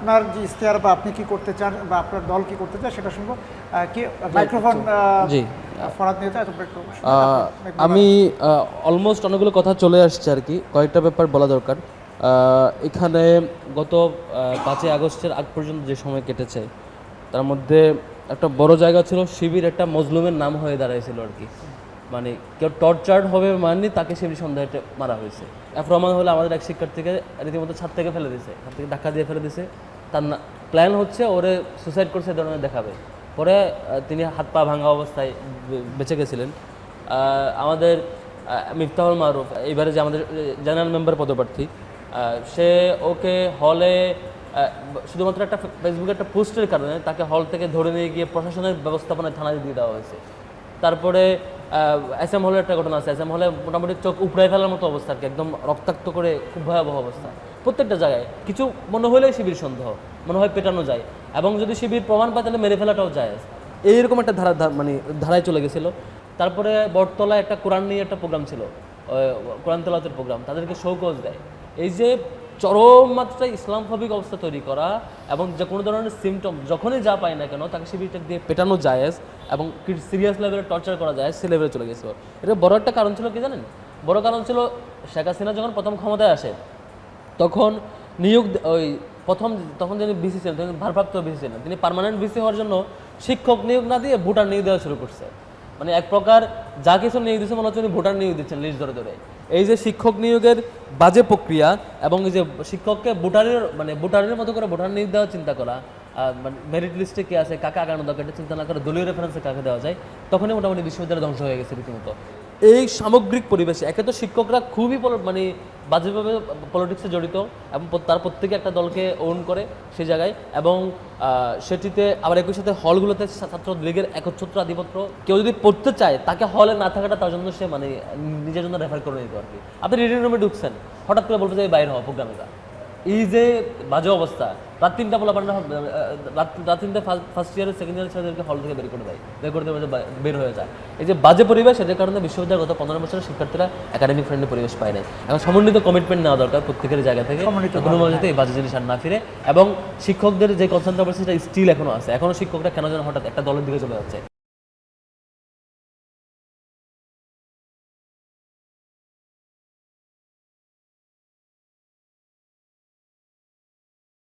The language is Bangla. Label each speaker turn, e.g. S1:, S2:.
S1: আপনার যে ইশতেহার বা আপনি কি করতে চান বা আপনার দল কি করতে চায় সেটা শুনবো। কি মাইক্রোফোন
S2: জি
S1: ফরাদ নিয়ে যায় তোমরা একটু
S2: আমি অলমোস্ট অনেকগুলো কথা চলে আসছে আর কি, কয়েকটা ব্যাপার বলা দরকার। এখানে গত 5ই আগস্টের আগ পর্যন্ত যে সময় কেটেছে তার মধ্যে একটা বড় জায়গা ছিল শিবির একটা মজলুমের নাম হয়ে দাঁড়াইছিল আর কি। মানে কেউ টর্চার্ড হবে মানেনি তাকে শিবির সন্দেহে মারা হয়েছে। রহমান হলে আমাদের এক শিক্ষার্থীকে রীতিমতো ছাদ থেকে ফেলে দিয়েছে, ছাদ থেকে ধাক্কা দিয়ে ফেলে দিয়েছে। তার প্ল্যান হচ্ছে ওরে সুসাইড করছে এই ধরনের দেখাবে। পরে তিনি হাত পা ভাঙা অবস্থায় বেঁচে গেছিলেন। আমাদের মিফতাহুল মারুফ এবারে যে আমাদের জেনারেল মেম্বার পদপ্রার্থী, সে ওকে হলে শুধুমাত্র একটা ফেসবুকে একটা পোস্টের কারণে তাকে হল থেকে ধরে নিয়ে গিয়ে প্রশাসনের ব্যবস্থাপনায় থানায় দিয়ে দেওয়া হয়েছে। তারপরে এসএম হলের একটা ঘটনা আছে, এসএম হলে মোটামুটি চোখ উপড়াই ফেলার মতো অবস্থা আর কি, একদম রক্তাক্ত করে খুব ভয়াবহ অবস্থা। প্রত্যেকটা জায়গায় কিছু মনে হলেই শিবির সন্দেহ, মনে হয় পেটানো যায়, এবং যদি শিবির প্রমাণ পায় তাহলে মেরে ফেলাটাও যায়। এইরকম একটা মানে ধারায় চলে গেছিলো। তারপরে বটতলায় একটা কোরআন নিয়ে একটা প্রোগ্রাম ছিল, কোরআন তেলাওয়াতের প্রোগ্রাম, তাদেরকে শৌকজ দেয়। এই যে চরম মাত্রায় ইসলামফোবিক অবস্থা তৈরি করা এবং যে কোনো ধরনের সিমটম যখনই যা পায় না কেন তাকে শিবিরটা দিয়ে পেটানো যায় এবং সিরিয়াস লেভেলে টর্চার করা যায়, সে লেভেলে চলে গেছিল। এটা বড় একটা কারণ ছিল কি জানেন? বড় কারণ ছিল শেখ হাসিনা যখন প্রথম ক্ষমতায় আসে তখন নিয়োগ তখন যিনি ভিসি ছিলেন, তিনি ভারপ্রাপ্ত ভিসি ছিলেন, তিনি পার্মানেন্ট ভিসি হওয়ার জন্য শিক্ষক নিয়োগ না দিয়ে ভোটার নিয়োগ দেওয়া শুরু করছে। মানে এক প্রকার যা কিছু নিয়োগ দিচ্ছে মনে হচ্ছে উনি ভোটার নিয়োগ দিচ্ছেন লিস্ট ধরে ধরে। এই যে শিক্ষক নিয়োগের বাজে প্রক্রিয়া এবং এই যে শিক্ষককে ভোটারের মতো করে ভোটার নিয়োগ দেওয়ার চিন্তা করা, মেরিট লিস্টে কে আছে, কাকে আগানো দরকার এটা চিন্তা না করে দলীয় রেফারেন্সে কাকে দেওয়া যায়, তখনই মোটামুটি বিশ্ববিদ্যালয় ধ্বংস হয়ে গেছে রীতিমতো। এই সামগ্রিক পরিবেশে একে তো শিক্ষকরা খুবই বাজেভাবে পলিটিক্সে জড়িত এবং তার প্রত্যেকে একটা দলকে ওন করে সেই জায়গায়, এবং সেটিতে আবার একই সাথে হলগুলোতে ছাত্র লীগের একচ্ছত্র আধিপত্য। কেউ যদি পড়তে চায় তাকে হলে না থাকাটা তার জন্য সে নিজের জন্য রেফার করে নিত আর কি। আপনি রিডিং রুমে ঢুকছেন, হঠাৎ করে বলতে চাই বাইরে হওয়া প্রোগ্রামে যা, এই যে বাজে অবস্থা। রাত 3টা রাত 3টা ফার্স্ট ইয়ারের সেকেন্ড ইয়ারের ছেলেদেরকে হল থেকে বের করে দেয়, বের হয়ে যায়। এই যে বাজে পরিবেশ, এদের কারণে বিশ্ববিদ্যালয় গত 15 বছরের শিক্ষার্থীরা একাডেমিক ফ্রেন্ডলি পরিবেশ পায় নাই। এখন সমন্বিত কমিটমেন্ট নেওয়া দরকার প্রত্যেকের জায়গা থেকে, কোনো যাতে এই বাজে জিনিস আর না ফিরে। এবং শিক্ষকদের যে কনসেন্ট্রেশনটা স্টিল এখনো আছে, এখনো শিক্ষকরা কেন যেন হঠাৎ একটা দলের দিকে চলে যাচ্ছে।